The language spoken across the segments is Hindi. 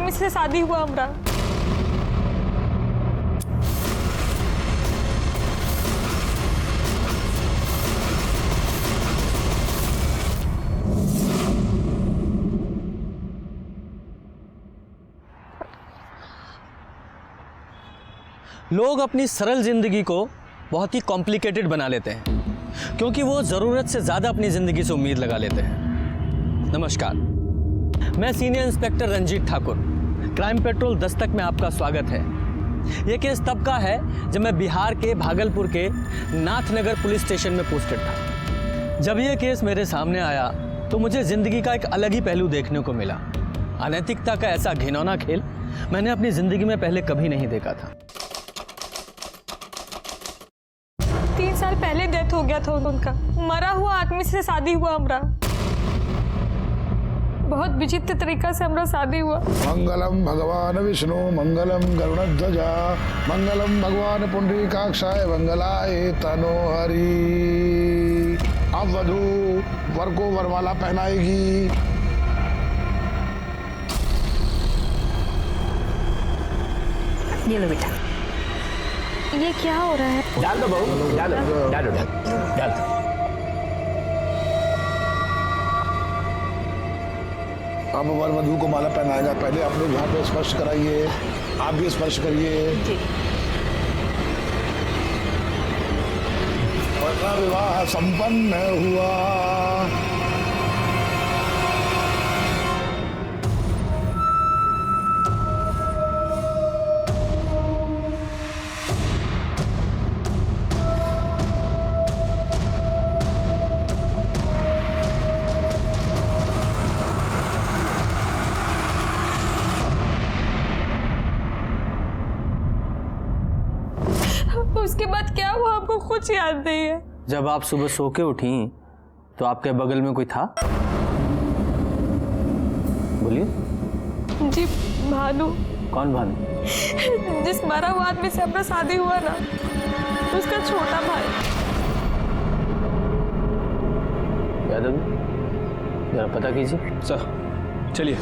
आदमी से शादी हुआ हमरा। लोग अपनी सरल जिंदगी को बहुत ही कॉम्प्लिकेटेड बना लेते हैं क्योंकि वो ज़रूरत से ज़्यादा अपनी ज़िंदगी से उम्मीद लगा लेते हैं। नमस्कार, मैं senior inspector Ranjeet Thakur, crime patrol Dastak में आपका स्वागत है। ये केस तब का है जब मैं बिहार के भागलपुर के नाथनगर पुलिस स्टेशन में पोस्टेड था। जब ये केस मेरे सामने आया तो मुझे ज़िंदगी का एक अलग ही पहलू देखने को मिला। अनैतिकता का ऐसा घिनौना खेल मैंने अपनी ज़िंदगी में पहले कभी नहीं देखा था। 3 साल पहले डेथ हो गया था उनका। मरा हुआ आदमी से शादी हुआ हमरा। बहुत विचित्र तरीका से हमरा शादी हुआ। मंगलम भगवान विष्णु मंगलम गरुड़ध्वजा मंगलम भगवान पुंडरीकाक्षाय मंगलाय तनोहरि। अब वधू वर को वरमाला पहनाएगी। ये लो बेटा। ये क्या हो रहा है? डाल दो बहू, डाल दो, डाल दो, डाल दो। अब वर वधू को माला पहनाएगा। पहले आप लोग यहाँ पे स्पर्श कराइए, आप भी स्पर्श करिए। और विवाह संपन्न हुआ। उसके बाद क्या हुआ आपको कुछ याद नहीं है? जब आप सुबह सो के उठी तो आपके बगल में कोई था? बोलिए। जी भानु। कौन भानु? जिस मरा हुआ आदमी से अपना शादी हुआ ना, उसका छोटा भाई। यादव जरा पता कीजिए। सर चलिए।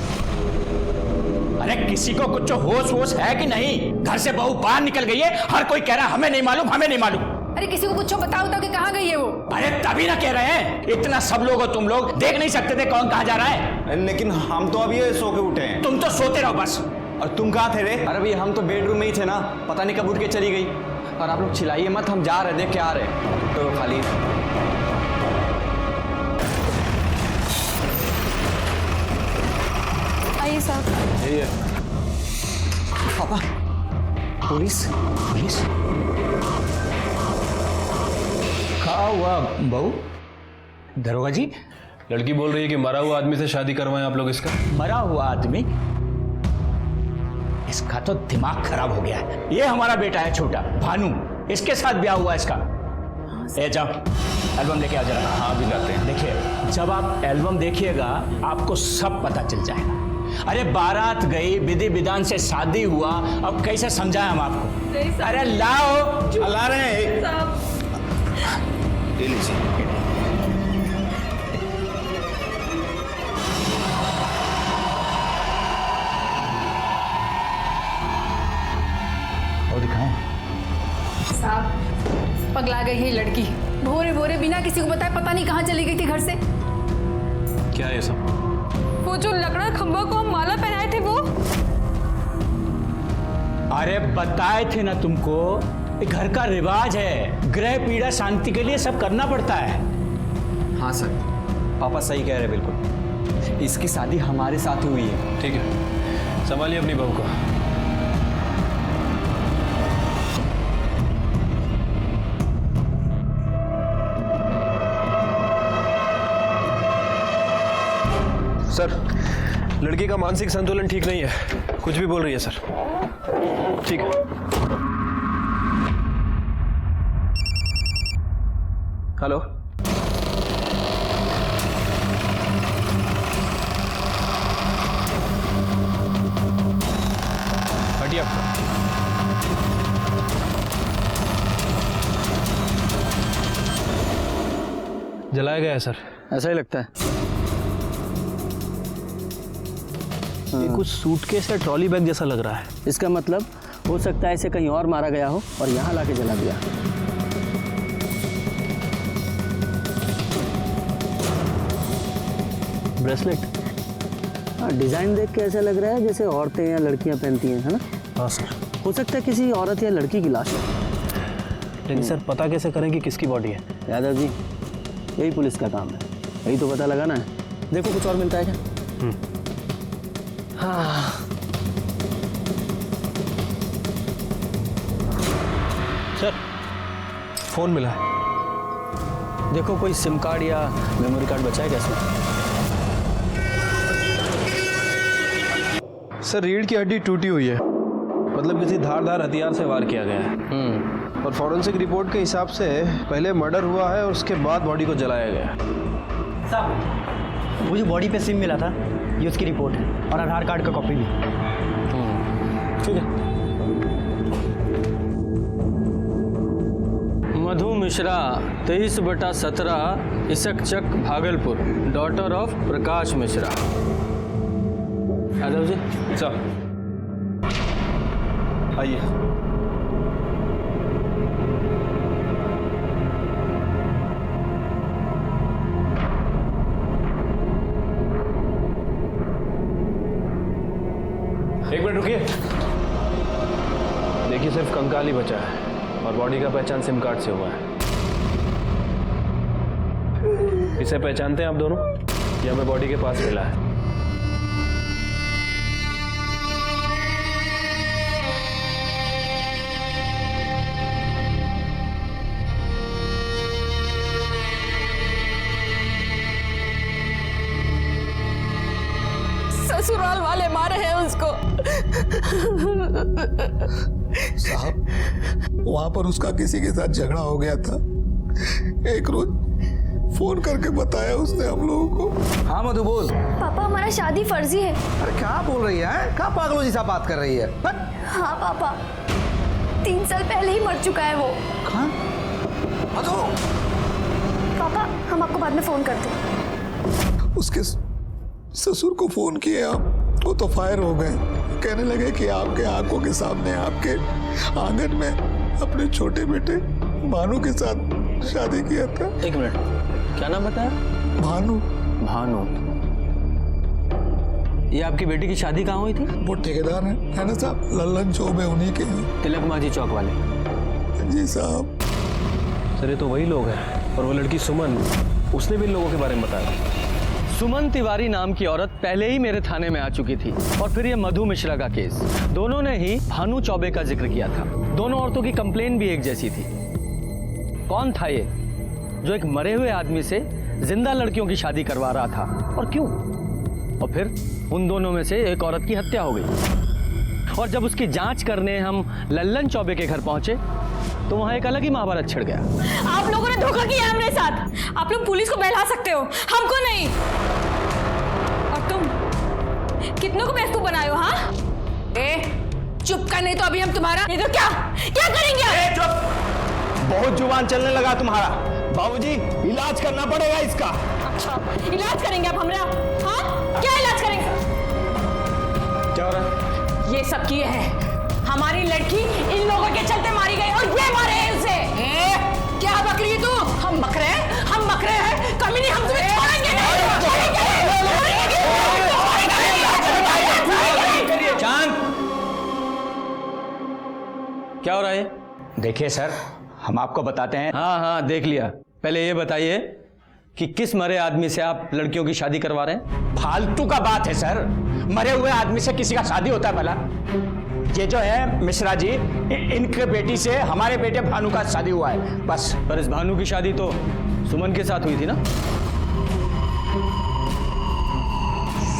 अरे किसी को कुछ होश वोश है कि नहीं? घर से बहू बाहर निकल गई है, हर कोई कह रहा है हमें नहीं मालूम, हमें नहीं मालूम। अरे किसी को कुछ बताओ तो कि कहाँ गई है वो? अरे तभी ना कह रहे हैं, इतना सब लोग हो तुम लोग, देख नहीं सकते थे कौन कहाँ जा रहा है? लेकिन हम तो अभी सो के उठे हैं। तुम तो सोते रहो बस। और तुम कहाँ थे रे? अरे भैया हम तो बेडरूम में ही थे ना, पता नहीं कब उठ के चली गई। और आप लोग चिल्लाइए मत, हम जा रहे, देख के आ रहे तो खाली। आइए साहब। पापा पुलिस पुलिस कहा हुआ बहू? दरोगा जी, लड़की बोल रही है कि मरा हुआ आदमी से शादी करवाएं आप लोग इसका। मरा हुआ आदमी? इसका तो दिमाग खराब हो गया है। ये हमारा बेटा है छोटा भानु, इसके साथ ब्याह हुआ इसका। ए जाओ एल्बम लेके आ जरा। हाँ भी लाते हैं। देखिए जब आप एल्बम देखिएगा आपको सब पता चल जाएगा। अरे बारात गई, विधि विधान से शादी हुआ, अब कैसे समझाएं हम आपको? अरे लाओ, ला रहे हैं। ले लीजिए। और दिखाएं। साहब पगला गई है लड़की। भोरे भोरे बिना किसी को बताए पता नहीं कहाँ चली गई थी घर से। क्या है ये सब? वो जो लकड़ा खंभा को हम माला पहनाए थे वो। अरे बताए थे ना तुमको, ये घर का रिवाज है, ग्रह पीड़ा शांति के लिए सब करना पड़ता है। हाँ सर, पापा सही कह रहे बिल्कुल। इसकी शादी हमारे साथ हुई है। ठीक है, संभालिए अपनी बहू को। सर, लड़की का मानसिक संतुलन ठीक नहीं है, कुछ भी बोल रही है सर। ठीक है। हेलो, हटिए आप। जलाया गया है सर। ऐसा ही लगता है। ये कुछ सूटकेस या ट्रॉली बैग जैसा लग रहा है। इसका मतलब हो सकता है इसे कहीं और मारा गया हो और यहाँ लाके जला दिया। ब्रेसलेट। हाँ, डिज़ाइन देख के ऐसा लग रहा है जैसे औरतें या लड़कियाँ पहनती हैं, है ना? हाँ सर। हो सकता है किसी औरत या लड़की की लाश है। लेकिन सर पता कैसे करें कि किसकी बॉडी है? यादव जी, यही पुलिस का काम है, यही तो पता लगाना है। देखो कुछ और मिलता है क्या? हाँ, सर फोन मिला है। देखो कोई सिम कार्ड या मेमोरी कार्ड बचा है क्या इसमें? सर रीढ़ की हड्डी टूटी हुई है, मतलब किसी धारदार हथियार से वार किया गया है। और फॉरेंसिक रिपोर्ट के हिसाब से पहले मर्डर हुआ है और उसके बाद बॉडी को जलाया गया है। साहब, वो जो बॉडी पे सिम मिला था ये उसकी रिपोर्ट है और आधार कार्ड का कॉपी भी। ठीक है। मधु मिश्रा 23/17 इसकचक Bhagalpur, daughter of Prakash Mishra. Yadav ji sir आइए। एक मिनट रुकिए। देखिए सिर्फ कंकाल ही बचा है और बॉडी का पहचान सिम कार्ड से हुआ है। इसे पहचानते हैं आप दोनों? ये हमें बॉडी के पास मिला है। ससुराल वाले मारे हैं उसको। साहब, वहां पर उसका किसी के साथ झगड़ा हो गया था। एक रोज फोन करके बताया उसने हम लोगों को। हाँ मधु बोल। पापा हमारा शादी फर्जी है। अरे क्या बोल रही है? क्या पागलों जैसा बात कर रही है? हाँ पापा, 3 साल पहले ही मर चुका है वो। हाँ? मधु। पापा हम आपको बाद में फोन करते हैं। उसके ससुर को फोन किए आप, वो तो फायर हो गए। कहने लगे कि आपके आंखों के सामने आपके आंगन में अपने छोटे बेटे भानु के साथ शादी किया था। एक मिनट, क्या नाम बताया? भानु। भानु। ये आपकी बेटी की शादी कहाँ हुई थी? वो ठेकेदार है ना साहब, लल्लन चौबे उन्हीं के हैं। तिलक माझी चौक वाले। जी साहब। सर ये तो वही लोग हैं। और वो लड़की सुमन, उसने भी इन लोगों के बारे में बताया। सुमन तिवारी नाम की औरत पहले ही मेरे थाने में आ चुकी थी और फिर ये मधु मिश्रा का केस। दोनों ने ही भानु चौबे का जिक्र किया था। दोनों औरतों की कंप्लेन भी एक जैसी थी। कौन था ये जो एक मरे हुए आदमी से जिंदा लड़कियों की शादी करवा रहा था और क्यों? और फिर उन दोनों में से एक औरत की हत्या हो गई और जब उसकी जांच करने हम लल्लन चौबे के घर पहुंचे तो वहां एक अलग ही महाभारत छिड़ गया। आप लोगों ने धोखा किया हमरे साथ। आप लोग पुलिस को बहला सकते हो, हमको नहीं। और तुम कितनों को बेवकूफ बनाए हो? हाँ, चुप कर, नहीं तो अभी हम तुम्हारा। नहीं तो क्या क्या करेंगे? चुप। बहुत जुबान चलने लगा तुम्हारा। बाबूजी इलाज करना पड़ेगा इसका। अच्छा, इलाज करेंगे आप हमरा? हाँ, क्या इलाज करेंगे? क्या हो रहा है? ये सब किए हैं। हमारी लड़की इन लोगों के चलते मारी गई और ये मारे हैं उसे। क्या बकरी है तू? हम बकरे हैं, हम बकरे हैं। कभी नहीं, हम तुम्हें छोड़ेंगे नहीं। चांद, क्या हो रहा है? देखिए सर, हम आपको बताते हैं। हाँ हाँ देख लिया। पहले ये बताइए कि किस मरे आदमी से आप लड़कियों की शादी करवा रहे हैं? फालतू का बात है सर। मरे हुए आदमी से किसी का शादी होता है भला? ये जो है मिश्रा जी, इनके बेटी से हमारे बेटे भानु का शादी हुआ है बस। पर इस भानु की शादी तो सुमन के साथ हुई थी ना?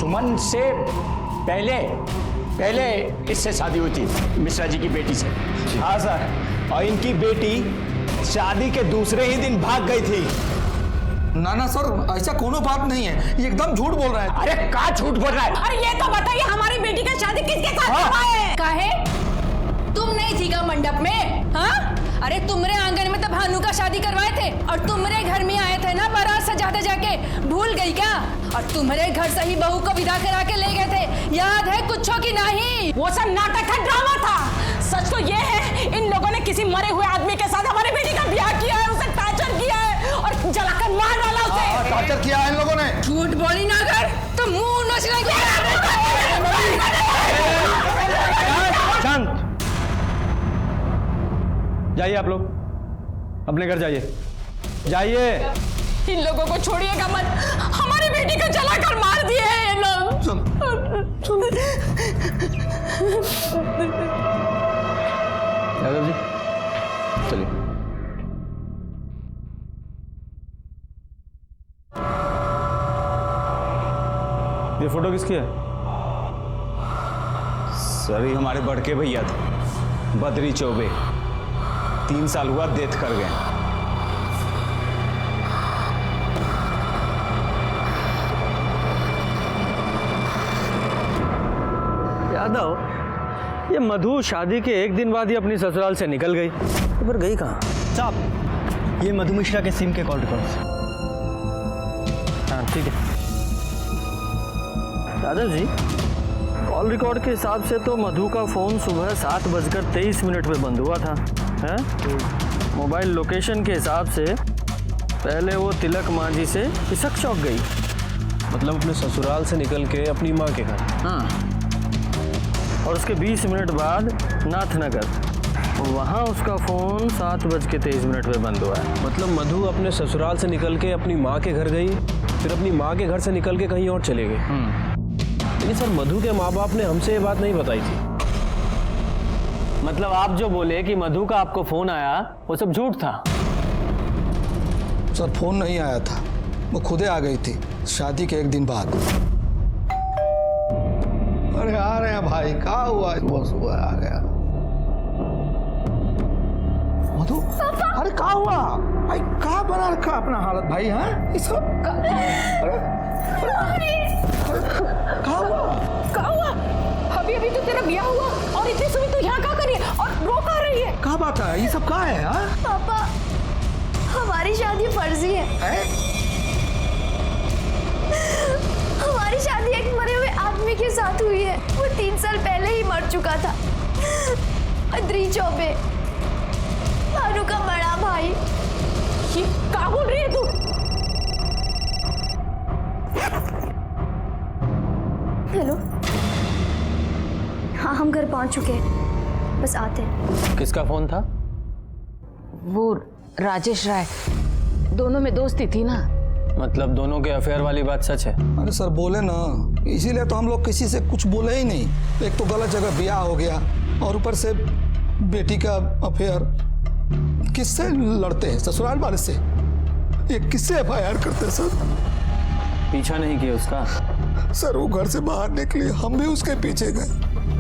सुमन से पहले इससे शादी हुई थी, मिश्रा जी की बेटी से। हाँ सर, और इनकी बेटी शादी के दूसरे ही दिन भाग गई थी। ना ना सर, ऐसा कोनो बात नहीं है, ये एकदम झूठ बोल रहा है। अरे का झूठ बोल रहा है? अरे ये तो बताइए, हमारी बेटी का शादी किसके साथ हुआ है? काहे? तुम नहीं थी का मंडप में? हाँ, अरे तुमरे आंगन में तो भानु का शादी करवाए थे और तुमरे घर में आए थे ना बारात सजा जाते जाके भूल गई क्या? और तुम्हारे घर से ही बहू को विदा करा के ले गए थे, याद है कुछ की नहीं? वो सब नाटक था, ड्रामा था। सच तो ये है इन लोगों ने किसी मरे हुए आदमी के साथ हमारी बेटी का ब्याह किया है, उसे टॉर्चर किया है और जलाकर मार डाला उसे। टॉर्चर किया है इन लोगों ने। झूठ बोली ना कर तो मुंह नोचने की। शांत जाइए, आप लोग अपने घर जाइए, जाइए। इन लोगों को छोड़िएगा मत, हमारी बेटी को जलाकर मार दिए हैं ये लोग। यादव जी चलिए। ये फोटो किसकी है? सर ये हमारे बड़के भैया थे, बद्री चौबे। 3 साल हुआ डेथ कर गए। यादव, ये मधु शादी के 1 दिन बाद ही अपनी ससुराल से निकल गई, तो फिर गई कहाँ? साहब, ये मधु मिश्रा के सिम के कॉल रिकॉर्ड्स। हाँ ठीक है। यादव जी, कॉल रिकॉर्ड के हिसाब से तो मधु का फ़ोन सुबह 7:23 पे बंद हुआ था, है? मोबाइल लोकेशन के हिसाब से पहले वो तिलक मांझी से इसक चौक गई। मतलब अपने ससुराल से निकल के अपनी माँ के घर। हाँ, और उसके 20 मिनट बाद नाथनगर, वहाँ उसका फ़ोन 7:23 पे बंद हुआ है। मतलब मधु अपने ससुराल से निकल के अपनी माँ के घर गई, फिर अपनी माँ के घर से निकल के कहीं और चले गए। लेकिन सर, मधु के माँ बाप ने हमसे ये बात नहीं बताई थी। मतलब आप जो बोले कि मधु का आपको फ़ोन आया, वो सब झूठ था? सर फोन नहीं आया था, वो खुदे आ गई थी शादी के 1 दिन बाद। अरे आ रहे हैं भाई, कहाँ हुआ? वो सुबह आ गया। मधु, अरे कहाँ हुआ भाई? कहाँ बना रखा अपना हालत भाई? हैं ये सब कहाँ हुआ? अभी तो तेरा ब्याह हुआ और इतनी सुबह तू यहाँ क्या कर रही है और रो कहाँ रही है? कहाँ बात है? ये सब कहाँ है? हाँ? पापा, हमारी शादी फर्जी है। हमारी शादी एक मरे हुए आदमी के साथ हुई है। वो 3 साल पहले ही मर चुका था। बद्री चौबे, भानु का बड़ा भाई। ये क्या बोल रही है तू? हेलो, हाँ हम घर पहुंच चुके हैं, बस आते हैं। किसका फ़ोन था? वो राजेश राय, दोनों में दोस्ती थी ना। मतलब दोनों के अफेयर वाली बात सच है? अरे सर बोले ना, इसीलिए तो हम लोग किसी से कुछ बोले ही नहीं। एक तो गलत जगह ब्याह हो गया और ऊपर से बेटी का अफेयर। किससे लड़ते हैं? ससुराल वाले से। ये किससे FIR करते हैं सर? पीछा नहीं किया उसका? सर वो घर से बाहर निकली, हम भी उसके पीछे गए,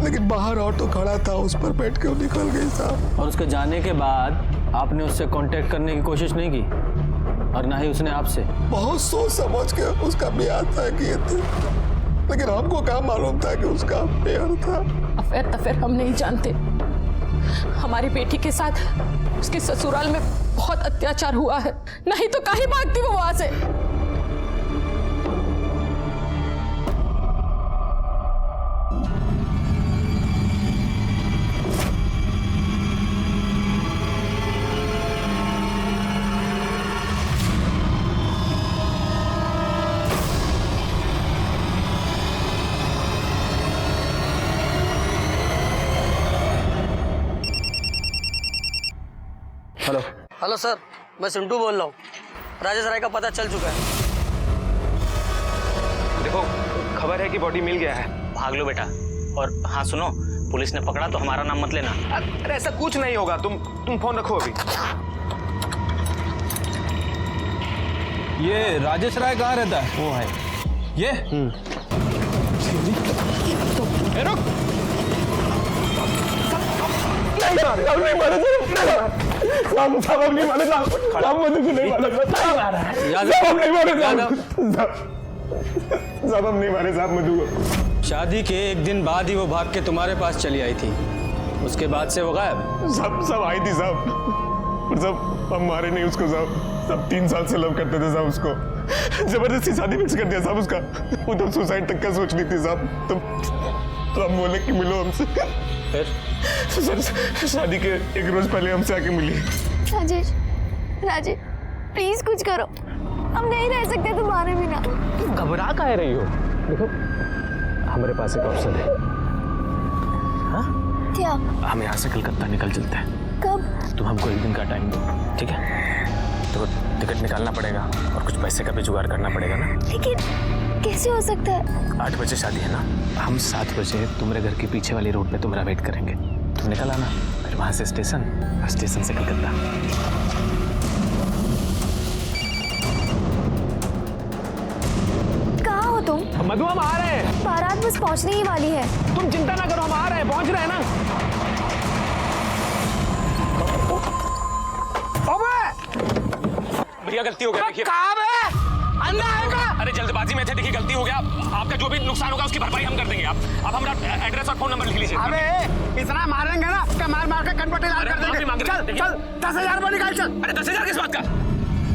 लेकिन बाहर ऑटो खड़ा था, उस पर बैठ के वो निकल गई साहब। और उसके जाने के बाद आपने उससे कांटेक्ट करने की कोशिश नहीं की और ना ही उसने आपसे? बहुत सोच समझ के उसका ब्याह तय किए थे, लेकिन हमको क्या मालूम था कि उसका अफेयर था। अफेयर हम नहीं जानते। हमारी बेटी के साथ उसके ससुराल में बहुत अत्याचार हुआ है, नहीं तो काहे भागती वो वहां से। हेलो हेलो सर, मैं सिंटू बोल रहा हूँ। राजेश राय का पता चल चुका है। देखो, खबर है कि बॉडी मिल गया है। भाग लो बेटा। और हाँ सुनो, पुलिस ने पकड़ा तो हमारा नाम मत लेना। अरे ऐसा कुछ नहीं होगा, तुम फोन रखो अभी। ये राजेश राय कहाँ रहता है? वो है ये? रुक। शादी के 1 दिन बाद ही वो भाग के तुम्हारे पास चली आई थी, उसके बाद से वो गायब। सब आई थी साहब, सब हम मारे नहीं उसको साहब। सब 3 साल से लव करते थे साहब उसको, जबरदस्ती शादी फिक्स कर दिया साहब उसका। वो तो सुसाइड तक का सोच रही थी साहब। तो हम बोले कि मिलो हमसे। फिर सर शादी के 1 रोज पहले हमसे आके मिली। राजेश, राजेश प्लीज कुछ करो, हम नहीं रह सकते तुम्हारे बिना। तुम घबरा काहे रही हो? देखो हमारे पास एक ऑप्शन है। हाँ? क्या? हम यहाँ से कलकत्ता निकल चलते हैं। कब? तुम हमको 1 दिन का टाइम दो, ठीक है? तो टिकट निकालना पड़ेगा और कुछ पैसे का भी जुगाड़ करना पड़ेगा ना। लेकिन कैसे हो सकता है? 8 बजे शादी है ना, हम 7 बजे तुम्हारे घर के पीछे वाली रोड पे तुम्हारा वेट करेंगे। तुम निकल आना, फिर वहाँ से स्टेशन और स्टेशन से कलकत्ता। कहाँ हो तुम? मधु हम आ रहे हैं। बारात बस पहुँचने ही वाली है। तुम चिंता ना करो, हम आ रहे हैं, पहुँच रहे हैं ना। भैया गलती हो गया, देखिए। कहाँ है? अंदर आएगा। अरे जल्दबाजी में थे, देखिए गलती हो गया। आपका जो भी नुकसान होगा उसकी भरपाई हम कर देंगे। आप हमारा एड्रेस और फोन नंबर लिख लीजिए। अबे इतना मारेंगे ना कि मार के कनपट्टी लाल कर देंगे। चल 10,000 रुपये निकाल चल। अरे 10,000 किस बात का?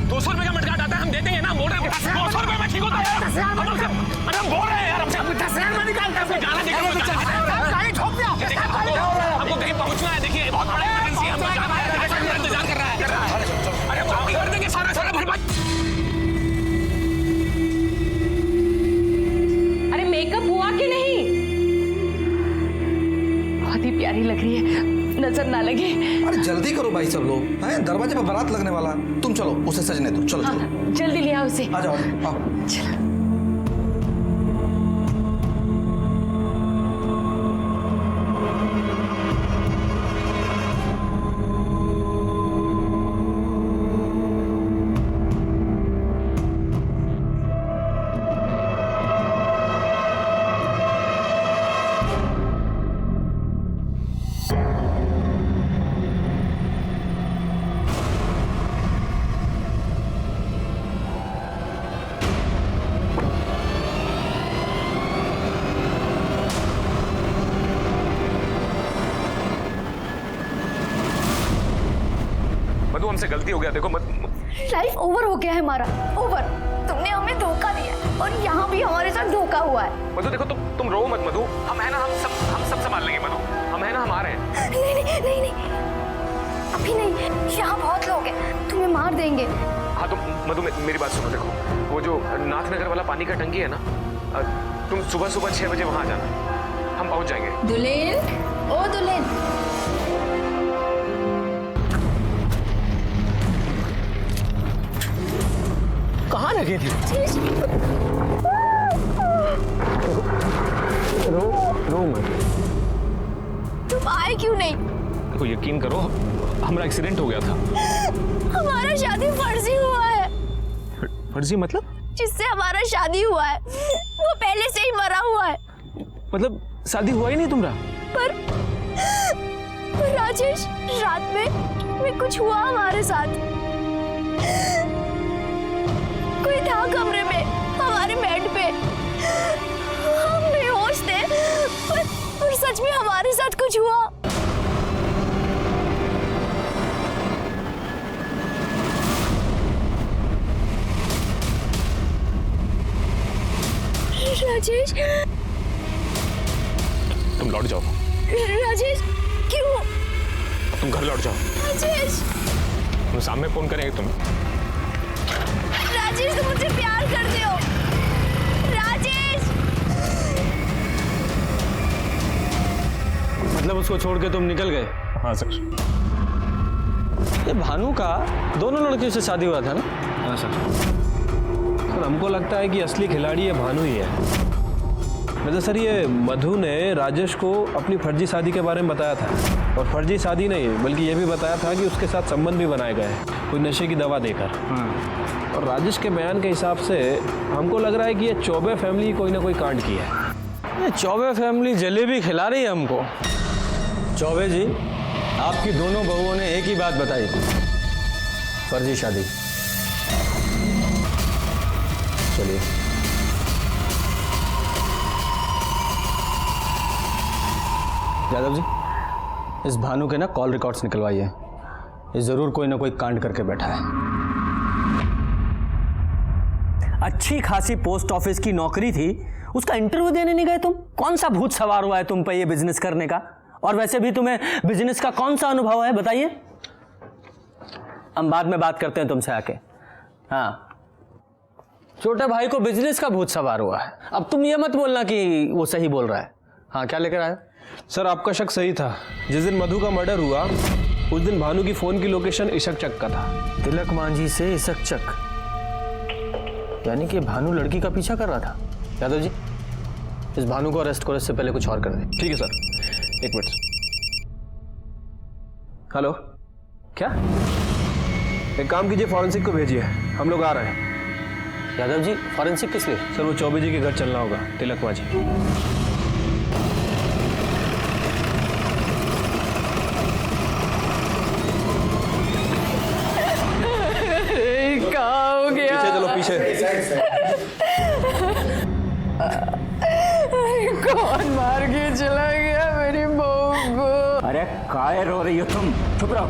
200 रुपए का मटका आता है, हम दे देंगे ना। बोल रहे हैं 200 रुपए में ठीक होता है। अरे हम बोल रहे हैं यार, हमसे 10,000 रुपए निकाल कर जाना। देखिए हमको कहीं पहुंचना है। देखिए बहुत बड़ा इमरजेंसी है, हमको जाना है, इंतजार कर रहा है। अरे हम कर देंगे सारा भरपाई। अरे मेकअप हुआ कि नहीं? बहुत ही प्यारी लग रही है, नजर ना लगे। अरे जल्दी करो भाई सब लोग, हैं दरवाजे पर बारात लगने वाला। तुम चलो उसे सजने दो। चलो चलो जल्दी ले आओ उसे। आ जाओ आओ। चलो। हमसे गलती हो गया, देखो मत। लाइफ ओवर हो गया है हमारा, ओवर। तुमने हमें धोखा दिया और यहाँ भी हमारे साथ धोखा हुआ है। मधु देखो तुम रो मत मधु, हम है ना, हम सब संभाल लेंगे मधु, हम है ना, हम आ रहे हैं। नहीं अभी नहीं, यहाँ बहुत लोग हैं, तुम्हें मार देंगे। हाँ तो मधु मेरी बात सुनो, देखो वो जो नाथनगर वाला पानी का टंकी है ना, तुम सुबह 6 बजे वहां आ जाना, हम पहुंच जाएंगे। दुल्हन, ओ दुल्हन। कहाँ लगे थे? रो मत। तुम आए क्यों नहीं? देखो यकीन करो, हमारा एक्सीडेंट हो गया था। हमारा शादी फर्जी हुआ है। फर्जी मतलब? जिससे हमारा शादी हुआ है वो पहले से ही मरा हुआ है। मतलब शादी हुआ ही नहीं तुम्हारा? पर राजेश, रात में कुछ हुआ हमारे साथ। कोई था कमरे में, हमारे बेड पे। हम बेहोश थे, पर सच में हमारे साथ कुछ हुआ। राजेश, तुम लौट जाओ। राजेश क्यों? तुम घर लौट जाओ। राजेश, हम सामने फोन करेंगे तुम। राजेश तुम मुझसे प्यार करते हो। राजेश, मतलब उसको छोड़ के तुम निकल गए? हाँ सर। ये भानु का दोनों लड़कियों से शादी हुआ था ना? हाँ सर। हमको लगता है कि असली खिलाड़ी ये भानु ही है। वैसे सर ये मधु ने राजेश को अपनी फर्जी शादी के बारे में बताया था, और फर्जी शादी नहीं बल्कि ये भी बताया था कि उसके साथ संबंध भी बनाए गए कोई नशे की दवा देकर। और राजेश के बयान के हिसाब से हमको लग रहा है कि ये चौबे फैमिली कोई ना कोई कांड की है। ये चौबे फैमिली जलेबी खिला रही है हमको। चौबे जी, आपकी दोनों बहुओं ने एक ही बात बताई, फर्जी शादी। चलिए। यादव जी, इस भानु के ना कॉल रिकॉर्ड्स निकलवाइए। ये जरूर कोई ना कोई कांड करके बैठा है। अच्छी खासी पोस्ट ऑफिस की नौकरी थी, उसका इंटरव्यू देने नहीं गए तुम? कौन सा भूत सवार हुआ है तुम पे ये बिजनेस करने का? और वैसे भी तुम्हें बिजनेस का कौन सा अनुभव है, बताइए। हम बाद में बात करते हैं तुमसे आके। हाँ, छोटे भाई को बिजनेस का भूत सवार हुआ है। अब तुम ये मत बोलना कि वो सही बोल रहा है। हाँ, क्या लेकर आए? सर आपका शक सही था। जिस दिन मधु का मर्डर हुआ उस दिन भानु की फोन की लोकेशन इशक चक का था। तिलक मांझी से इशक चक, यानी कि भानु लड़की का पीछा कर रहा था। यादव जी, इस भानु को अरेस्ट करो, इससे पहले कुछ और कर दे। ठीक है सर, एक मिनट। हेलो, क्या? एक काम कीजिए, फॉरेंसिक को भेजिए, हम लोग आ रहे हैं। यादव जी, फॉरेंसिक किस लिए? सर वो चौबे जी के घर चलना होगा, तिलक मांझी। पीछे चलो, पीछे। कौन मार के चला गया मेरी बहू को? अरे काहे रो रही हो तुम? चुप रहो।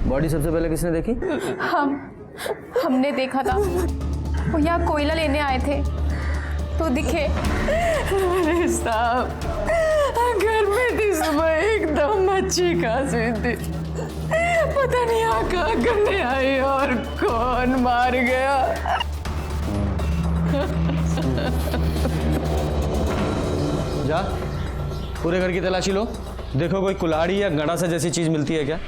बॉडी सबसे पहले किसने देखी? हमने देखा था, वो यहाँ कोयला लेने आए थे तो दिखे। अरे साहब, घर में थी, सुबह एकदम अच्छी खासी थी, पता नहीं यहाँ कहाँ करने आई और कौन मार गया। जा, पूरे घर की तलाशी लो, देखो कोई कुल्हाड़ी या गंडासा जैसी चीज मिलती है क्या।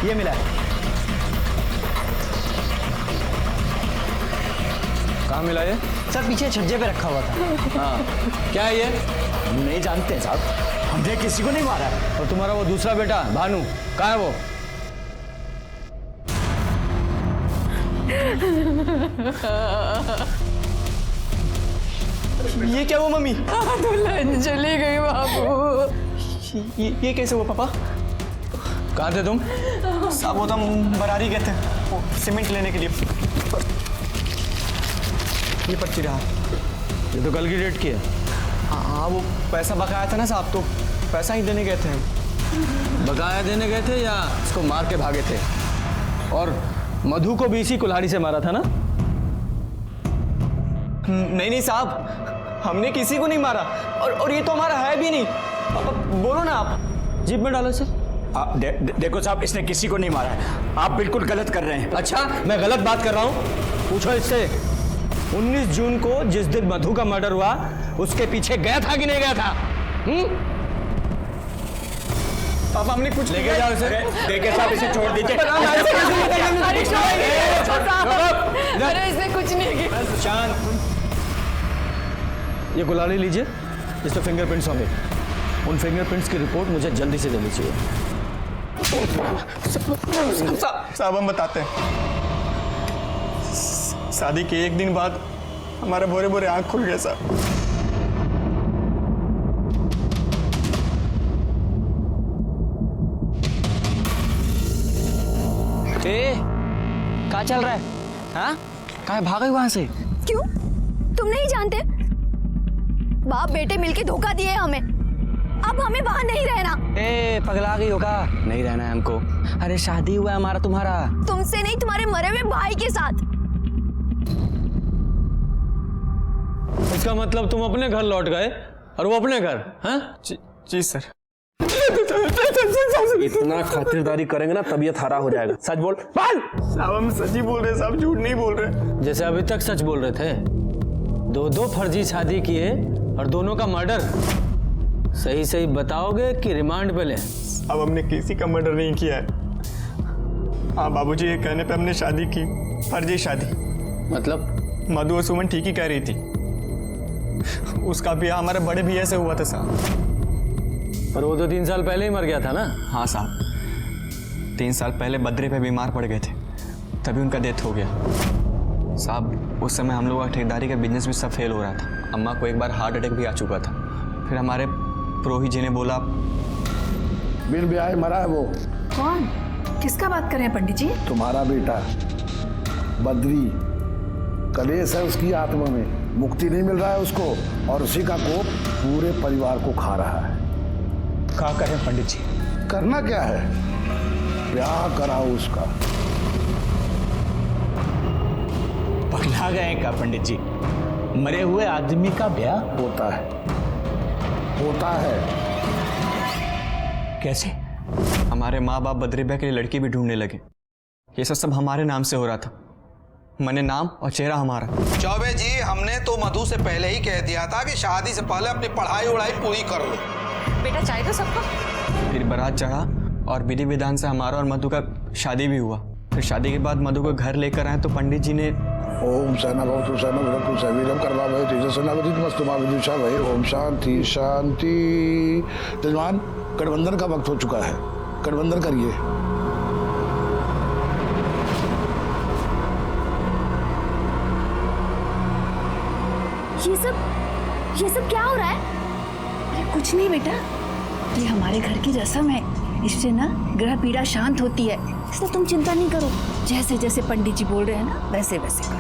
ये मिला है। कहाँ मिला ये? सर पीछे छज्जे पे रखा हुआ था। हाँ, क्या है ये? हम नहीं जानते साहब, हमने किसी को नहीं मारा। और तुम्हारा वो दूसरा बेटा भानु कहाँ है वो? ये क्या हुआ मम्मी? दुल्हन चली गई बाबू। ये कैसे हुआ पापा? कहाँ थे तुम? साहब वो तो हम बरारी गए थे, वो सीमेंट लेने के लिए। ये पर्ची रहा। ये तो कल की डेट की है। हाँ, वो पैसा बकाया था ना साहब, तो पैसा ही देने गए थे। बकाया देने गए थे या इसको मार के भागे थे? और मधु को भी इसी कुल्हाड़ी से मारा था ना? नहीं साहब, हमने किसी को नहीं मारा, और ये तो हमारा है भी नहीं। बोलो ना आप। जीप में डालो इसे। देखो साहब, इसने किसी को नहीं मारा है, आप बिल्कुल गलत कर रहे हैं। अच्छा, मैं गलत बात कर रहा हूँ? पूछो इससे। 19 जून को जिस दिन मधु का मर्डर हुआ, उसके पीछे गया था कि नहीं गया था? पापा हमने कुछ लेके जाओ इसे। देखिए साहब, इसे छोड़ दीजिए। अरे इसने कुछ नहीं किया। शांत। ये कुल्हाड़ी लीजिए, इस पे फिंगरप्रिंट्स होंगे। उन फिंगरप्रिंट्स की रिपोर्ट मुझे जल्दी से देनी चाहिए। साहब हम बताते हैं। शादी के एक दिन बाद हमारे भोरे भोरे आंख खुल गए साहब। क्या चल रहा है? हाँ, कहाँ भाग गई वहां से? क्यों? तुम नहीं जानते? बाप बेटे मिलके धोखा दिए हमें, अब हमें वहां नहीं रहना। पगला गई होगा? नहीं रहना है हमको। अरे शादी हुआ है हमारा तुम्हारा। तुमसे नहीं, तुम्हारे मरे हुए भाई के साथ। इसका मतलब तुम अपने घर लौट गए और वो अपने घर? हाँ? जी सर। इतना खातिरदारी करेंगे ना तबीयत हरा हो जाएगा। सच बोल। साहब हम सच ही बोल रहे हैं साहब, झूठ नहीं बोल रहे। जैसे अभी तक सच बोल रहे थे। दो फर्जी शादी किए और दोनों का मर्डर। सही सही बताओगे कि रिमांड पे ले? अब हमने किसी का मर्डर नहीं किया है। हाँ बाबूजी, ये कहने पे हमने शादी की, फर्जी शादी। मतलब? मधु और सुमन ठीक ही कह रही थी। उसका ब्याह हमारे बड़े भैया से हुआ था साहब। पर वो तो 3 साल पहले ही मर गया था ना? हाँ साहब, 3 साल पहले बद्रे पे बीमार पड़ गए थे, तभी उनका डेथ हो गया साहब। उस समय हम लोगों का ठेकेदारी का बिजनेस भी सब फेल हो रहा था। अम्मा को एक बार हार्ट अटैक भी आ चुका था, फिर हमारे पुरोहित जी ने बोला बिन ब्याह मरा है वो। कौन? किसका बात कर रहे हैं पंडित जी? तुम्हारा बेटा बद्री। कलेश है उसकी आत्मा में, मुक्ति नहीं मिल रहा है उसको, और उसी का कोप पूरे परिवार को खा रहा है। क्या करें पंडित जी? करना क्या है, ब्याह कराओ उसका। पगला गए क्या पंडित जी? मरे हुए आदमी का ब्याह होता है, होता है। कैसे? हमारे माँ बाप बद्री भैया के लिए लड़की भी ढूंढने लगे। ये सब हमारे नाम से हो रहा था। मैंने नाम और चेहरा हमारा। चौबे जी, हमने तो मधु से पहले ही कह दिया था कि शादी से पहले अपनी पढ़ाई उड़ाई पूरी कर लो। बेटा चाय दो सबको। फिर बारात चढ़ा और विधि विधान से हमारा और मधु का शादी भी हुआ। फिर शादी के बाद मधु को घर लेकर आए तो पंडित जी ने ओम सहना भवतु सहना भवतु सवीरम कर्मा भवे तेजस्विना वदितमस्तु मा विदुषा भवे। ओम शांति शांति। जजमान, गठबंधन का वक्त हो चुका है, गठबंधन करिए। ये सब क्या हो रहा है? अरे कुछ नहीं बेटा, ये हमारे घर की रस्म है। इससे ना ग्रह पीड़ा शांत होती है, इसलिए तुम चिंता नहीं करो। जैसे जैसे पंडित जी बोल रहे हैं ना, वैसे वैसे करो।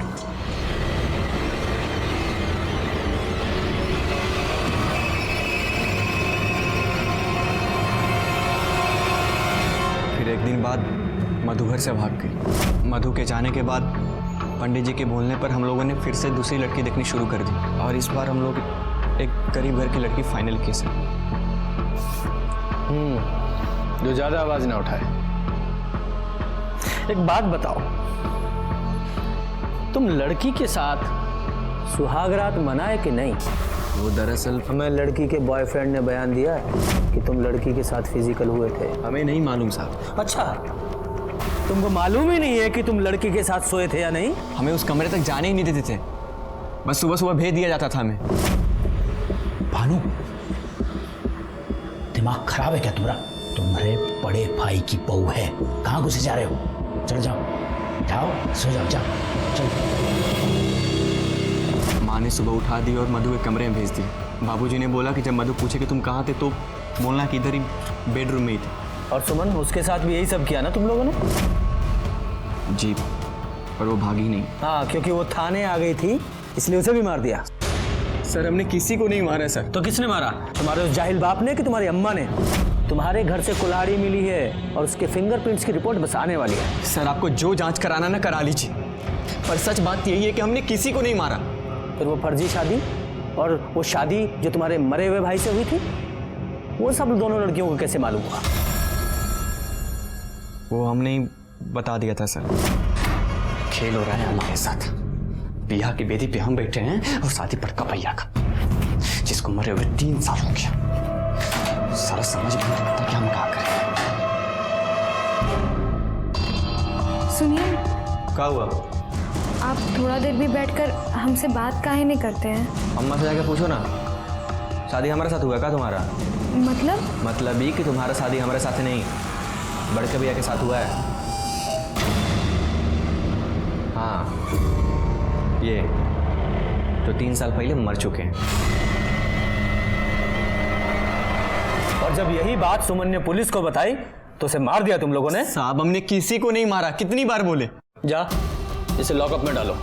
फिर एक दिन बाद मधु घर से भाग गई। मधु के जाने के बाद पंडित जी के बोलने पर हम लोगों ने फिर से दूसरी लड़की देखनी शुरू कर दी, और इस बार हम लोग एक गरीब घर की लड़की फाइनल की से। जो ज्यादा आवाज ना उठाए। एक बात बताओ, तुम लड़की के साथ सुहागरात मनाए कि नहीं? वो दरअसल हमें लड़की के बॉयफ्रेंड ने बयान दिया है कि तुम लड़की के साथ फिजिकल हुए थे। हमें नहीं मालूम साहब। अच्छा, तुमको मालूम ही नहीं है कि तुम लड़की के साथ सोए थे या नहीं? हमें उस कमरे तक जाने ही नहीं देते थे, बस सुबह सुबह भेज दिया जाता था हमें। भानु, दिमाग खराब है क्या तुम्हारा? तुम्हारे बड़े भाई की बहू है, कहाँ घुसे जा रहे हो? चलो जाओ जाओ, सो जाओ, जाओ चलो। माँ ने सुबह उठा दी और मधु के कमरे में भेज दी। बाबूजी ने बोला कि जब मधु पूछे कि तुम कहाँ थे तो बोलना कि इधर ही बेडरूम में ही थे। और सुमन, उसके साथ भी यही सब किया ना तुम लोगों ने? जी, पर वो भागी नहीं। हाँ, क्योंकि वो थाने आ गई थी इसलिए उसे भी मार दिया। सर, हमने किसी को नहीं मारा सर। तो किसने मारा? तुम्हारे उस जाहिल बाप ने कि तुम्हारी अम्मा ने? तुम्हारे घर से कुल्हाड़ी मिली है और उसके फिंगरप्रिंट्स की रिपोर्ट बस आने वाली है। सर, आपको जो जांच कराना ना करा लीजिए, पर सच बात यही है कि हमने किसी को नहीं मारा। फिर वो फर्जी शादी और वो शादी जो तुम्हारे मरे हुए भाई से हुई थी, वो सब दोनों लड़कियों को कैसे मालूम हुआ? वो हमने ही बता दिया था सर। खेल हो रहा है हमारे साथ। बियाह की बेदी पे हम बैठे हैं और शादी पर कपैया का, जिसको मरे हुए 3 साल हो गया। सारा समझ में नहीं आता कि हम क्या करें। सुनिए, क्या हुआ? आप थोड़ा देर भी बैठकर हमसे बात काहे नहीं करते हैं? अम्मा से जाके पूछो ना, शादी हमारे साथ हुआ क्या तुम्हारा? मतलब ही कि तुम्हारा शादी हमारे साथ नहीं, बड़के भैया के साथ हुआ है। हाँ, ये जो 3 साल पहले मर चुके हैं। और जब यही बात सुमन ने पुलिस को बताई तो उसे मार दिया तुम लोगों ने? साहब, हमने किसी को नहीं मारा, कितनी बार बोले। जा, इसे लॉकअप में डालो।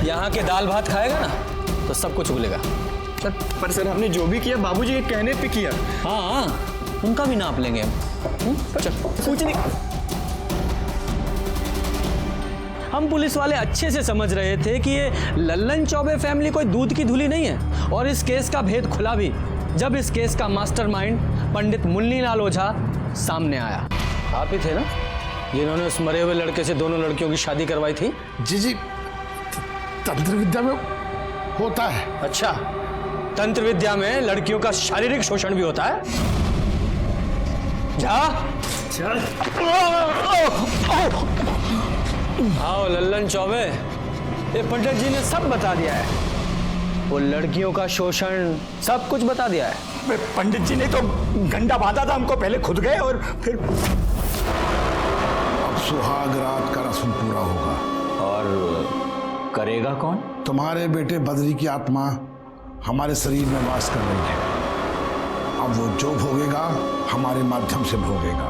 यहाँ के दाल भात खाएगा ना तो सब कुछ भूलेगा। पर सर, हमने जो भी किया बाबूजी के कहने पे किया। हाँ, उनका भी नाप लेंगे हम। कुछ नहीं। हम पुलिस वाले अच्छे से समझ रहे थे कि ये लल्लन चौबे फैमिली कोई दूध की धुली नहीं है, और इस केस का भेद खुला भी जब इस केस का मास्टरमाइंड पंडित मुन्नीलाल ओझा सामने आया। आप ही थे ना जिन्होंने उस मरे हुए लड़के से दोनों लड़कियों की शादी करवाई थी? जी, तंत्र विद्या में होता है। अच्छा, तंत्र विद्या में लड़कियों का शारीरिक शोषण भी होता है? जा चल। आओ लल्लन चौबे, ये पंडित जी ने सब बता दिया है। वो लड़कियों का शोषण सब कुछ बता दिया है। पंडित जी ने तो गंडा बांधा था हमको, पहले खुद गए और फिर। अब सुहाग रात का रस्म पूरा होगा। और करेगा कौन? तुम्हारे बेटे बद्री की आत्मा हमारे शरीर में वास कर रही है। अब वो जो भोगेगा हमारे माध्यम से भोगेगा।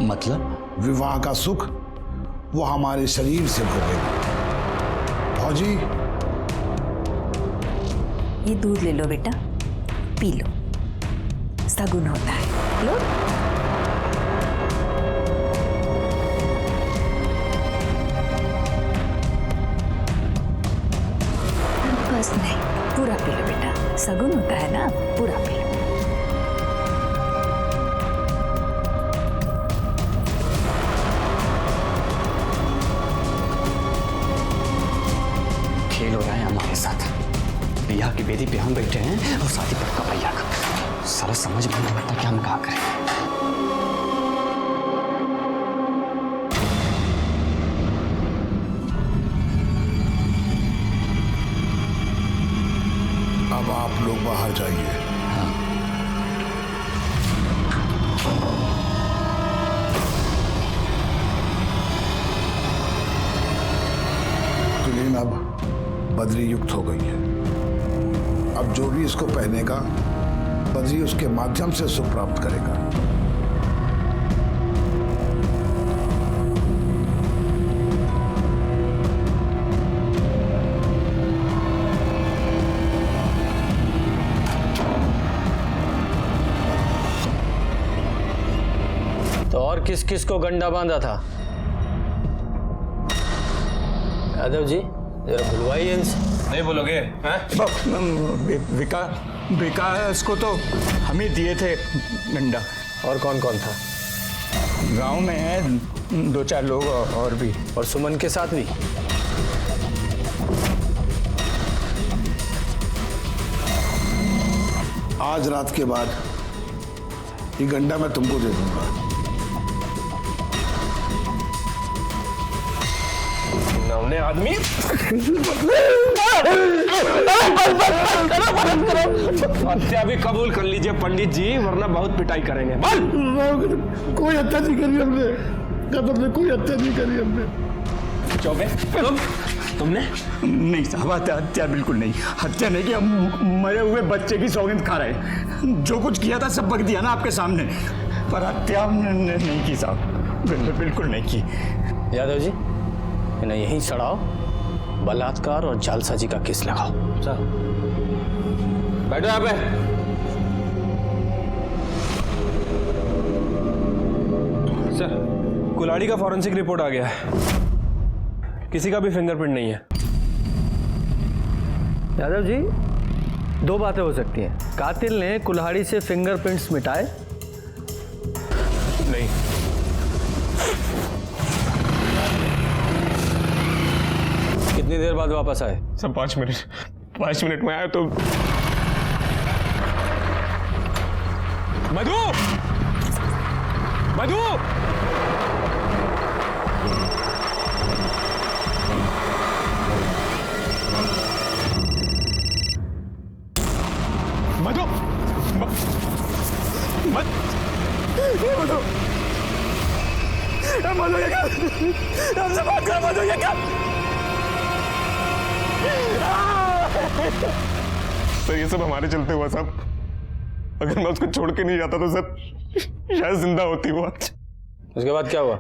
मतलब विवाह का सुख वो हमारे शरीर से भोगेगा। भौजी, ये दूध ले लो बेटा, पी लो, सगुन होता है। लो। बस नहीं, पूरा पी लो बेटा, सगुन होता है ना, पूरा पी लो। खेल हो रहा है हमारे साथ। बियाह की बेदी पे हम बैठे हैं और शादी पर कपैया का। सारा समझ में नहीं आता कि हम क्या करें। अब आप लोग बाहर जाइए। तुलीन अब बद्री युक्त हो गई है। अब जो भी इसको पहनेगा बद्री उसके माध्यम से सुख प्राप्त करेगा। तो और किस किस को गंडा बांधा था? यादव जी जरा बुलवाइए इनसे। नहीं बोलोगे? विकास को तो हम ही दिए थे डंडा। और कौन कौन था? गांव में है 2-4 लोग और भी। और सुमन के साथ भी? आज रात के बाद ये गंडा मैं तुमको दे दूंगा। नौने आदमी हत्या भी कबूल कर लीजिए पंडित जी, वरना बहुत पिटाई करेंगे। कोई हत्या नहीं करी हमने, कदम ने कोई हत्या नहीं करी हमने। चौबे तुमने? नहीं साहब, हत्या बिल्कुल नहीं। हत्या नहीं कि हम मरे हुए बच्चे की सौगंध खा रहे। जो कुछ किया था सब बक दिया ना आपके सामने, पर हत्या हमने नहीं की साहब, बिल्कुल नहीं की। यादव जी इन्हें यहीं चढ़ाओ, बलात्कार और जालसाजी का केस लगाओ। सर बैठो यहाँ पे। सर कुल्हाड़ी का फॉरेंसिक रिपोर्ट आ गया है, किसी का भी फिंगरप्रिंट नहीं है। यादव जी दो बातें हो सकती हैं, कातिल ने कुल्हाड़ी से फिंगरप्रिंट्स मिटाए। नहीं, कितनी देर बाद वापस आए? सर 5 मिनट में आया तो। मधु मधु मधु मधु ये क्या? हमसे बात करो मधु, ये क्या? सर ये सब हमारे चलते हुआ साहब। अगर मैं उसको छोड़ के नहीं जाता तो सर शायद जिंदा होती वो आज। उसके बाद क्या हुआ?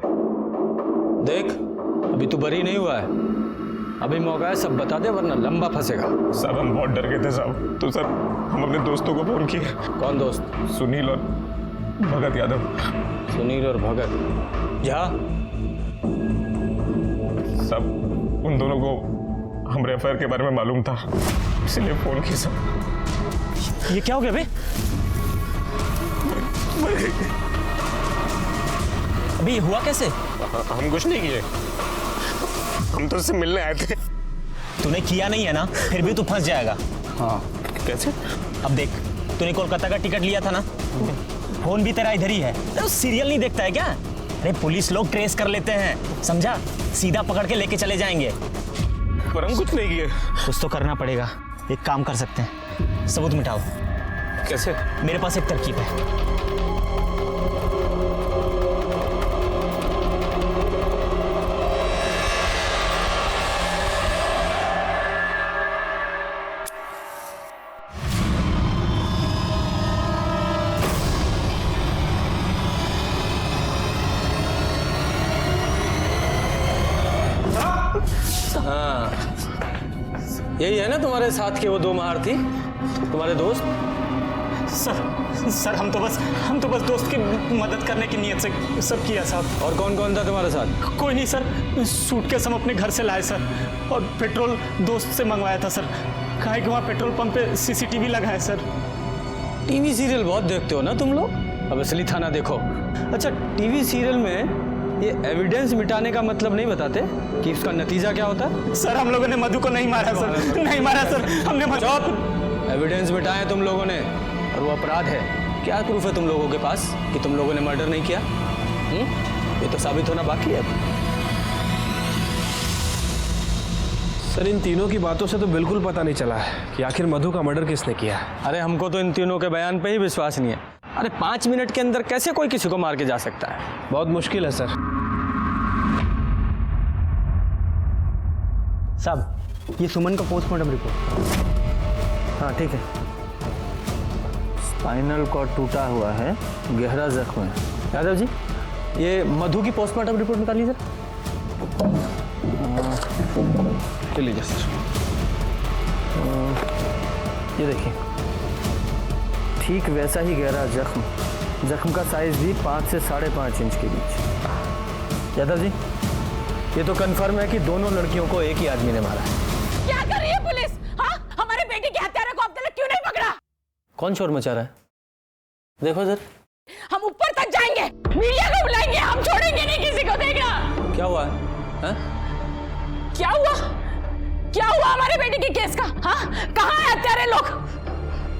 देख अभी तू बरी नहीं हुआ है, अभी मौका है, सब बता दे वरना लंबा फंसेगा। साहब हम बहुत डर गए थे साहब, तो सर हम अपने दोस्तों को फोन किए। कौन दोस्त? सुनील और भगत यादव। सुनील और भगत झा? सब उन दोनों को हमारे अफेयर के बारे में मालूम था, इसलिए फोन किया सब। ये क्या हो गया बे? अभी हुआ कैसे? हम कुछ नहीं किए, हम तो उससे मिलने आए थे। तूने किया नहीं है ना, फिर भी तू फंस जाएगा। हाँ कैसे? अब देख, तूने कोलकाता का टिकट लिया था ना, फोन भी तेरा इधर ही है। तो सीरियल नहीं देखता है क्या? अरे पुलिस लोग ट्रेस कर लेते हैं, समझा? सीधा पकड़ के लेके चले जाएंगे। पर हम कुछ नहीं किए। कुछ तो करना पड़ेगा। एक काम कर सकते हैं, सबूत मिटाओ। कैसे? मेरे पास एक तरकीब है। हाँ, यही है ना तुम्हारे साथ के वो दो महारथी, तुम्हारे दोस्त? सर हम तो बस दोस्त की मदद करने की नीयत से सब किया साहब। और कौन कौन था तुम्हारे साथ? कोई नहीं सर, सूटकेस हम अपने घर से लाए सर, और पेट्रोल दोस्त से मंगवाया था सर। काहे कि वहाँ पेट्रोल पंप पे सीसीटीवी लगा है सर। टीवी सीरियल बहुत देखते हो ना तुम लोग, अब असली थाना देखो। अच्छा, टीवी सीरियल में ये एविडेंस मिटाने का मतलब नहीं बताते कि इसका नतीजा क्या होता है? सर हम लोगों ने मधु को नहीं मारा सर, नहीं मारा सर, हमने चुप! एविडेंस मिटाए तुम लोगों ने, और वो अपराध है। क्या प्रूफ है तुम लोगों के पास कि तुम लोगों ने मर्डर नहीं किया? ये तो साबित होना बाकी है। सर इन तीनों की बातों से तो बिल्कुल पता नहीं चला है कि आखिर मधु का मर्डर किसने किया। अरे हमको तो इन तीनों के बयान पे ही विश्वास नहीं है। अरे 5 मिनट के अंदर कैसे कोई किसी को मार के जा सकता है? बहुत मुश्किल है सर। साहब, ये सुमन का पोस्टमार्टम रिपोर्ट। हाँ ठीक है। स्पाइनल कॉर्ड टूटा हुआ है, गहरा जख्म है। यादव जी, ये मधु की पोस्टमार्टम रिपोर्ट निकालिए सर। चलिए सर। ये देखिए, ठीक वैसा ही गहरा जख्म का साइज भी 5 से 5.5 इंच के बीच। यादव जी, ये तो कंफर्म है कि दोनों लड़कियों को एक ही आदमी ने मारा है। क्या कर रही है पुलिस? हाँ, हमारे बेटे के हत्यारे को अब तक क्यों नहीं पकड़ा? कौन शोर मचा रहा है? देखो सर। हम ऊपर तक जाएंगे, मीडिया को बुलाएंगे, हम छोड़ेंगे नहीं किसी को। देखना क्या हुआ है? क्या हुआ हमारे बेटे के केस का? हाँ, कहाँ है हत्यारे लोग?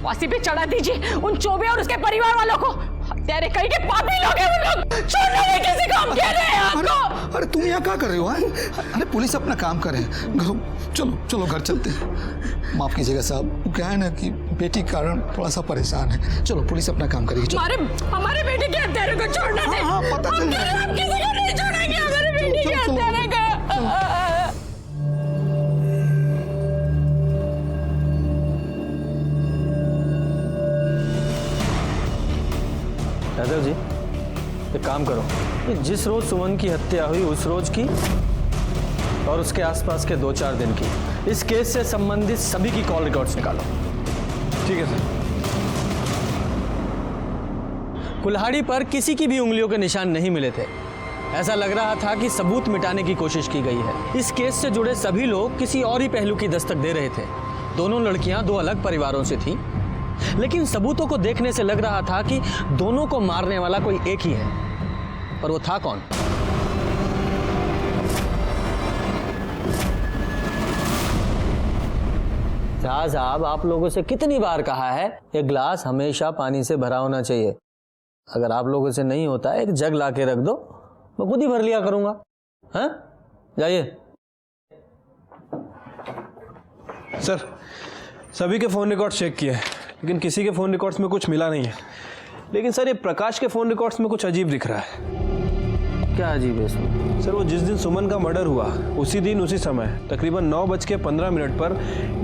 फांसी पे चढ़ा दीजिए उन चौबे और उसके परिवार वालों को। हत्यारे कहीं के पापी लोग हैं वो लोग। छोड़ना नहीं किसी को, हम कह रहे हैं आपको। अरे तुम यहाँ क्या कर रहे हो? अरे पुलिस अपना काम करे। चलो घर चलते हैं। माफ कीजिएगा साहब, क्या है ना कि बेटी के कारण थोड़ा सा परेशान है। चलो पुलिस अपना काम करेगी। हमारे बेटे के हत्यारे को छोड़ना नहीं। हाँ, पता चल रहा है। हम किसी को नहीं छोड़ेंगे हमारे बेटे के हत्यारे को। यादव जी, एक काम करो, ये जिस रोज सुमन की हत्या हुई उस रोज की और उसके आसपास के 2-4 दिन की, इस केस से संबंधित सभी की कॉल रिकॉर्ड्स निकालो। ठीक है सर। कुल्हाड़ी पर किसी की भी उंगलियों के निशान नहीं मिले थे। ऐसा लग रहा था कि सबूत मिटाने की कोशिश की गई है। इस केस से जुड़े सभी लोग किसी और ही पहलू की दस्तक दे रहे थे। दोनों लड़कियां 2 अलग परिवारों से थीं, लेकिन सबूतों को देखने से लग रहा था कि दोनों को मारने वाला कोई एक ही है। पर वो था कौन? शाह साहब, आप लोगों से कितनी बार कहा है ये ग्लास हमेशा पानी से भरा होना चाहिए। अगर आप लोगों से नहीं होता है, एक जग ला के रख दो, मैं खुद ही भर लिया करूंगा। हाँ, जाइए। सर, सभी के फ़ोन रिकॉर्ड्स चेक किए, लेकिन किसी के फ़ोन रिकॉर्ड्स में कुछ मिला नहीं है। लेकिन सर, ये प्रकाश के फ़ोन रिकॉर्ड्स में कुछ अजीब दिख रहा है। क्या अजीब है इसमें? सर, वो जिस दिन सुमन का मर्डर हुआ उसी दिन उसी समय तकरीबन 9:15 पर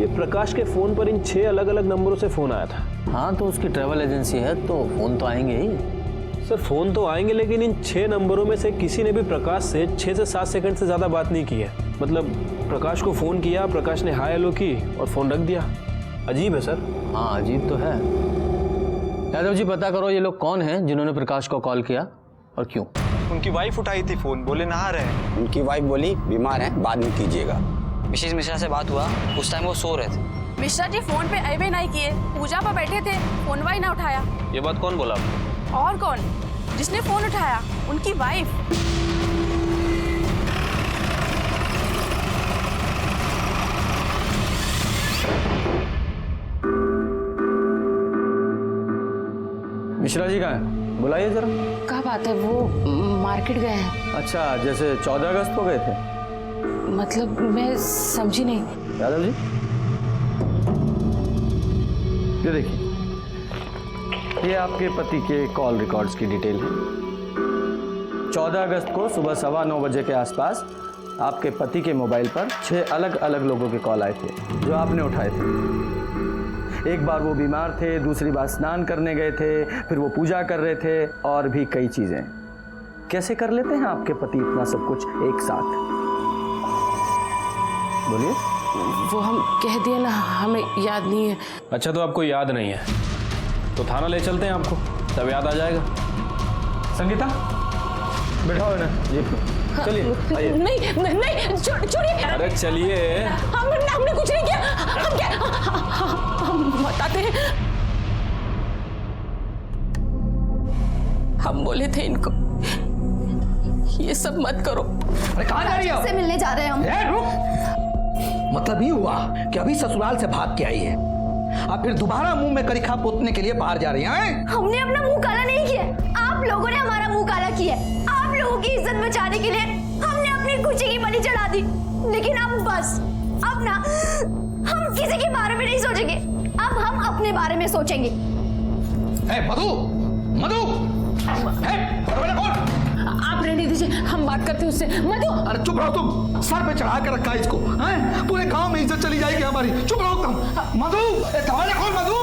ये प्रकाश के फ़ोन पर इन 6 अलग अलग नंबरों से फ़ोन आया था। हाँ, तो उसकी ट्रैवल एजेंसी है तो फ़ोन तो आएंगे ही। सर, फ़ोन तो आएंगे, लेकिन इन 6 नंबरों में से किसी ने भी प्रकाश से 6 से 7 सेकंड से ज़्यादा बात नहीं की है। मतलब प्रकाश को फ़ोन किया, प्रकाश ने हाय हेलो की और फ़ोन रख दिया। अजीब है सर। हाँ, अजीब तो है। यादव जी, पता करो ये लोग कौन हैं जिन्होंने प्रकाश को कॉल किया और क्यों। उनकी वाइफ उठाई थी फ़ोन, बोले नहा रहे हैं। उनकी वाइफ बोली बीमार हैं, बाद में कीजिएगा। मिसेस मिश्रा से बात हुआ, उस टाइम वो सो रहे थे। मिश्रा जी फोन पे अबे नहीं किए, पूजा पर बैठे थे, फोन वाई ना उठाया। ये बात कौन बोला? और कौन? जिसने फोन उठाया, उनकी वाइफ। मिश्रा जी कहाँ है? बुलाइए जरा। क्या बात है, वो मार्केट गए हैं। अच्छा, जैसे 14 अगस्त को गए थे? मतलब मैं समझी नहीं। यादव जी, ये देखिए, ये आपके पति के कॉल रिकॉर्ड्स की डिटेल है। 14 अगस्त को सुबह 9:15 बजे के आसपास आपके पति के मोबाइल पर 6 अलग अलग लोगों के कॉल आए थे जो आपने उठाए थे। एक बार वो बीमार थे, दूसरी बार स्नान करने गए थे, फिर वो पूजा कर रहे थे और भी कई चीजें। कैसे कर लेते हैं आपके पति इतना सब कुछ एक साथ? बोलिए। वो हम कह दिए ना, हमें याद नहीं है। अच्छा, तो आपको याद नहीं है तो थाना ले चलते हैं आपको, तब याद आ जाएगा। संगीता बैठाओ ना जीप में, चलिए आइए। नहीं छोड़िए। अरे चलिए। हमने कुछ नहीं किया। हम क्या हम बताते हैं। हम बोले थे इनको ये सब मत करो। अरे कहाँ जा रही हो? से मिलने जा रहे हैं हम। रुक। मतलब ये हुआ कि अभी ससुराल से भाग के आई है, अब फिर दोबारा मुंह में करिखा पोतने के लिए बाहर जा रही हैं? हमने अपना मुंह काला नहीं किया, आप लोगों ने हमारा मुंह काला किया। आप लोगों की इज्जत बचाने के लिए हमने अपनी खुशी की बलि चढ़ा दी। लेकिन अब बस, अब ना हम किसी के बारे में नहीं सोचेंगे, अब हम अपने बारे में सोचेंगे। मधु, मधु, कौन? आप रहने दीजिए, हम बात करते हैं उससे। मधु, अरे चुप रहो तुम, सर पे चढ़ा के रखा है इसको, हैं? पूरे गांव में इज्जत चली जाएगी हमारी। चुप रहो तुम। मधु, दरवाजा खोल मधु।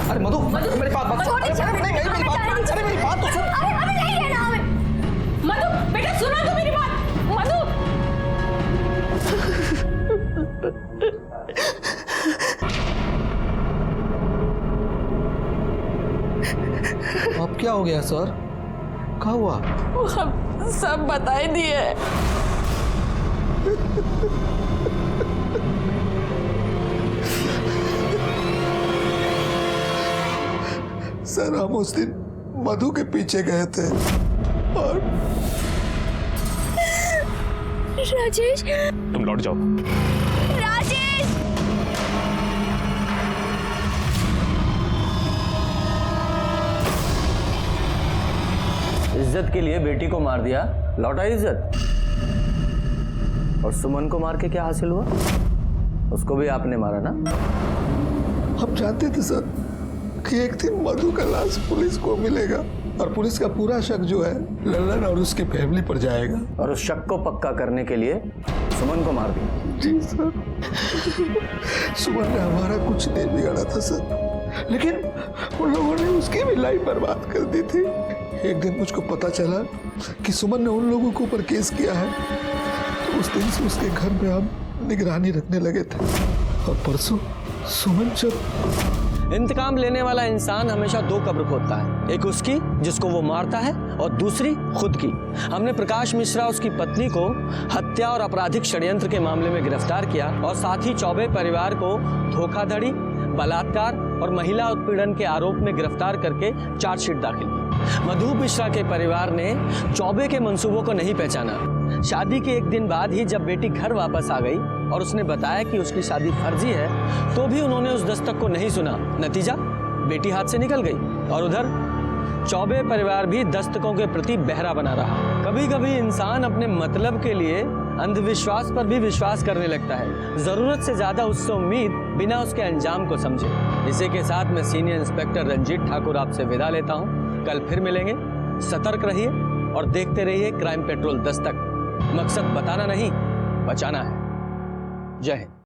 अरे मधु, मेरी बात मत सुन। अरे मेरी बात तो सुन। अरे हमें नहीं रहना हमें। मधु बेटा सुनो तो मेरी बात। मधु अब क्या हो गया सर? क्या हुआ? हम सब बता ही दिए। सर हम उस दिन मधु के पीछे गए थे और राजेश, तुम लौट जाओ। राजेश, इज्जत के लिए बेटी को मार दिया, लौटा इज्जत। और सुमन को मार के क्या हासिल हुआ? उसको भी आपने मारा ना? हम जानते थे सर कि एक दिन मधु का लाश पुलिस को मिलेगा और पुलिस का पूरा शक जो है लल्लन और उसकी फैमिली पर जाएगा। और उस शक को पक्का करने के लिए सुमन को मार दिया। जी सर, सुमन ने हमारा कुछ नहीं बिगाड़ा था सर, लेकिन उन लोगों ने उसकी भी लाइफ बर्बाद कर दी थी। एक दिन मुझको पता चला कि सुमन ने उन लोगों के ऊपर केस किया है, तो उस दिन से उसके घर में हम निगरानी रखने लगे थे। और परसों सुमन जब इंतकाम लेने वाला इंसान हमेशा दो कब्र खोदता है, एक उसकी जिसको वो मारता है और दूसरी खुद की। हमने प्रकाश मिश्रा उसकी पत्नी को हत्या और आपराधिक षड्यंत्र के मामले में गिरफ्तार किया और साथ ही चौबे परिवार को धोखाधड़ी, बलात्कार और महिला उत्पीड़न के आरोप में गिरफ्तार करके चार्जशीट दाखिल की। मधु मिश्रा के परिवार ने चौबे के मंसूबों को नहीं पहचाना। शादी के एक दिन बाद ही जब बेटी घर वापस आ गई और उसने बताया कि उसकी शादी फर्जी है, तो भी उन्होंने उस दस्तक को नहीं सुना। नतीजा, बेटी हाथ से निकल गई। और उधर चौबे परिवार भी दस्तकों के प्रति बहरा बना रहा। कभी कभी इंसान अपने मतलब के लिए अंधविश्वास पर भी विश्वास करने लगता है, जरूरत से ज्यादा उससे उम्मीद बिना उसके अंजाम को समझे। इसी के साथ मैं सीनियर इंस्पेक्टर रंजीत ठाकुर आपसे विदा लेता हूँ। कल फिर मिलेंगे। सतर्क रहिए और देखते रहिए क्राइम पेट्रोल दस्तक। मकसद बताना नहीं, बचाना है। जय हिंद।